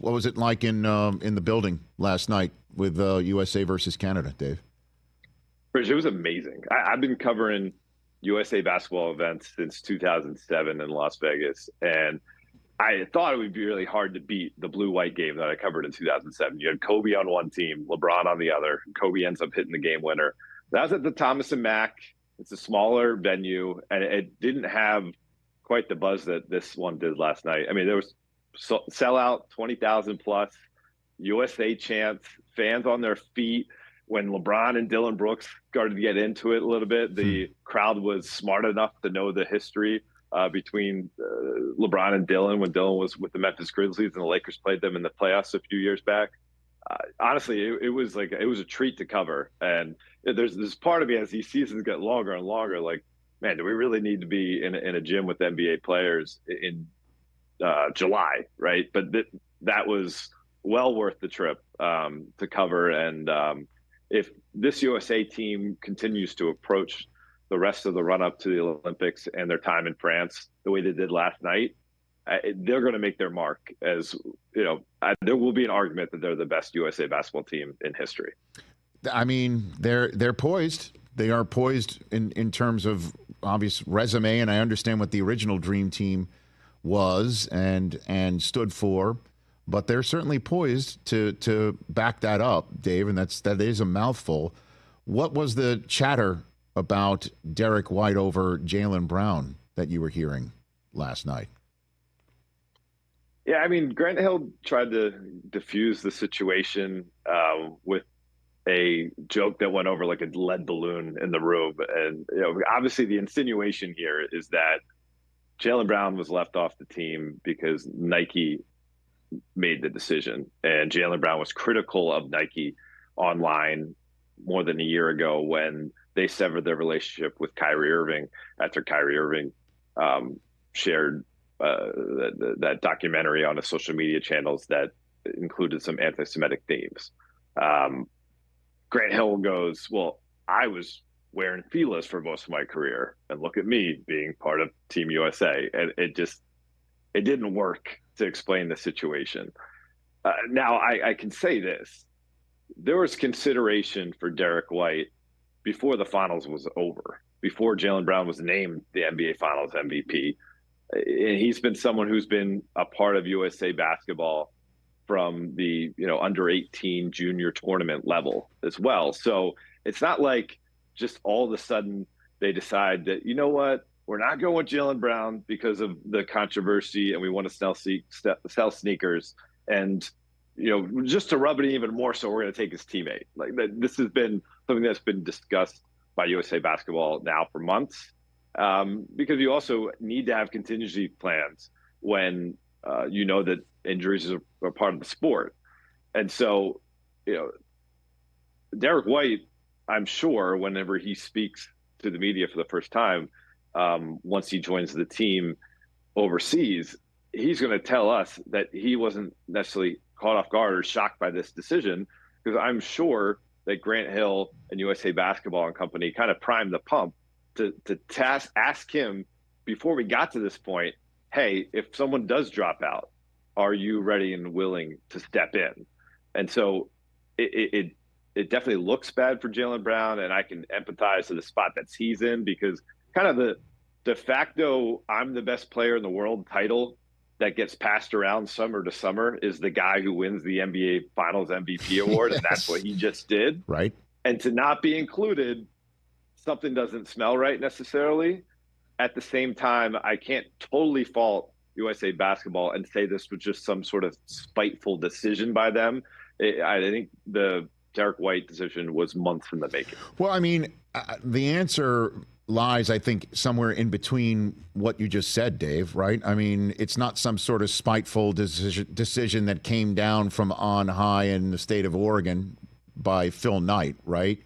What was it like in the building last night with USA versus Canada, Dave? Rich, it was amazing. I've been covering USA basketball events since 2007 in Las Vegas, and I thought it would be really hard to beat the blue-white game that I covered in 2007. You had Kobe on one team, LeBron on the other. Kobe ends up hitting the game winner. That was at the Thomas and Mack. It's a smaller venue, and it didn't have quite the buzz that this one did last night. I mean, there was sellout, 20,000 plus, USA chants, fans on their feet. When LeBron and Dylan Brooks started to get into it a little bit, the crowd was smart enough to know the history between LeBron and Dylan when Dylan was with the Memphis Grizzlies and the Lakers played them in the playoffs a few years back. Honestly, it was a treat to cover. And there's this part of me as these seasons get longer and longer, like, man, do we really need to be in a gym with NBA players in July, right? But that was well worth the trip to cover. And if this USA team continues to approach the rest of the run-up to the Olympics and their time in France the way they did last night, they're going to make their mark. As you know, there will be an argument that they're the best USA basketball team in history. I mean, they're poised. They are poised in terms of obvious resume, and I understand what the original Dream Team was and stood for. But they're certainly poised to back that up, Dave, and that is a mouthful. What was the chatter about Derrick White over Jaylen Brown that you were hearing last night? Yeah, I mean, Grant Hill tried to diffuse the situation with a joke that went over like a lead balloon in the room. And, obviously the insinuation here is that Jaylen Brown was left off the team because Nike made the decision. And Jaylen Brown was critical of Nike online more than a year ago when they severed their relationship with Kyrie Irving after Kyrie Irving shared that documentary on his social media channels that included some anti-Semitic themes. Grant Hill goes, well, I was wearing Fila's for most of my career, and look at me being part of Team USA. And it didn't work to explain the situation. Now, I can say this. There was consideration for Derrick White before the finals was over, before Jaylen Brown was named the NBA Finals MVP. And he's been someone who's been a part of USA basketball from the under 18 junior tournament level as well. So it's not like just all of a sudden they decide that, you know what, we're not going with Jaylen Brown because of the controversy and we want to sell sneakers. And, just to rub it even more so, we're going to take his teammate. Like this has been something that's been discussed by USA basketball now for months, because you also need to have contingency plans when that injuries are part of the sport. And so, Derrick White, I'm sure whenever he speaks to the media for the first time, once he joins the team overseas, he's going to tell us that he wasn't necessarily caught off guard or shocked by this decision, because I'm sure that Grant Hill and USA Basketball and company kind of primed the pump to ask him before we got to this point, hey, if someone does drop out, are you ready and willing to step in? And so it definitely looks bad for Jaylen Brown, and I can empathize to the spot that he's in, because kind of the de facto I'm the best player in the world title that gets passed around summer to summer is the guy who wins the NBA Finals MVP award. Yes. And that's what he just did. Right. And to not be included, something doesn't smell right necessarily. At the same time, I can't totally fault USA Basketball and say this was just some sort of spiteful decision by them. I think the Derrick White decision was months in the making. Well, I mean, the answer lies, I think, somewhere in between what you just said, Dave, right? I mean, it's not some sort of spiteful decision that came down from on high in the state of Oregon by Phil Knight, right?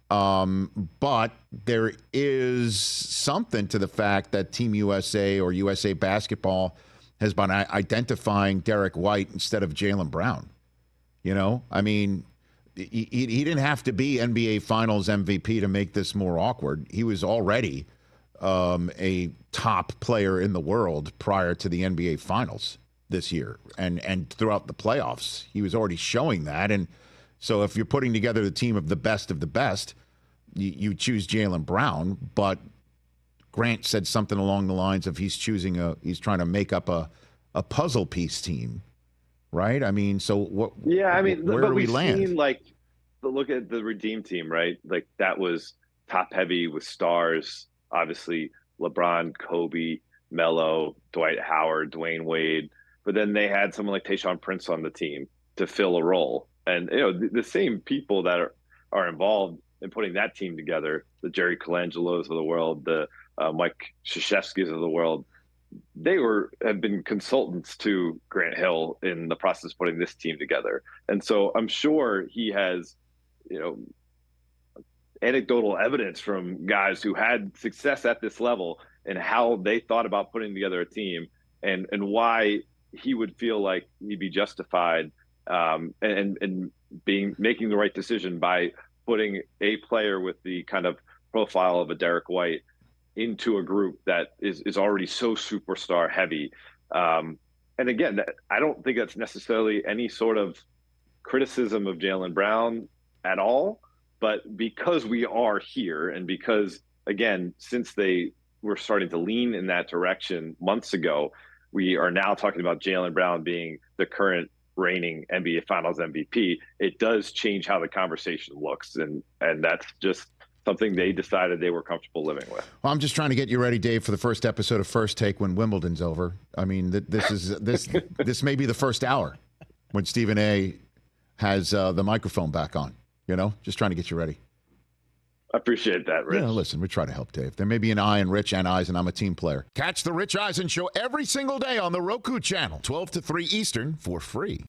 But there is something to the fact that Team USA or USA Basketball has been identifying Derrick White instead of Jaylen Brown. I mean, he didn't have to be NBA Finals MVP to make this more awkward. He was already a top player in the world prior to the NBA Finals this year and throughout the playoffs. He was already showing that. And so if you're putting together the team of the best, you choose Jaylen Brown. But Grant said something along the lines of he's trying to make up a puzzle piece team, right? I mean, so what? Yeah, I mean, where but do we land? Seen, like, look at the Redeem team, right? Like, that was top heavy with stars, obviously LeBron, Kobe, Melo, Dwight Howard, Dwayne Wade. But then they had someone like Tayshaun Prince on the team to fill a role. And, the same people that are involved in putting that team together, the Jerry Colangelos of the world, the Mike Krzyzewskis of the world, they have been consultants to Grant Hill in the process of putting this team together. And so I'm sure he has, anecdotal evidence from guys who had success at this level and how they thought about putting together a team and why he would feel like he'd be justified and making the right decision by putting a player with the kind of profile of a Derrick White into a group that is already so superstar heavy. And again, I don't think that's necessarily any sort of criticism of Jaylen Brown at all. But because we are here and because, again, since they were starting to lean in that direction months ago, we are now talking about Jaylen Brown being the current reigning NBA Finals MVP. It does change how the conversation looks. And that's just something they decided they were comfortable living with. Well, I'm just trying to get you ready, Dave, for the first episode of First Take when Wimbledon's over. I mean, this may be the first hour when Stephen A. has the microphone back on. Just trying to get you ready. I appreciate that, Rich. Yeah, listen, we try to help Dave. There may be an I in Rich and Eisen. I'm a team player. Catch the Rich Eisen Show every single day on the Roku channel, 12 to 3 Eastern, for free.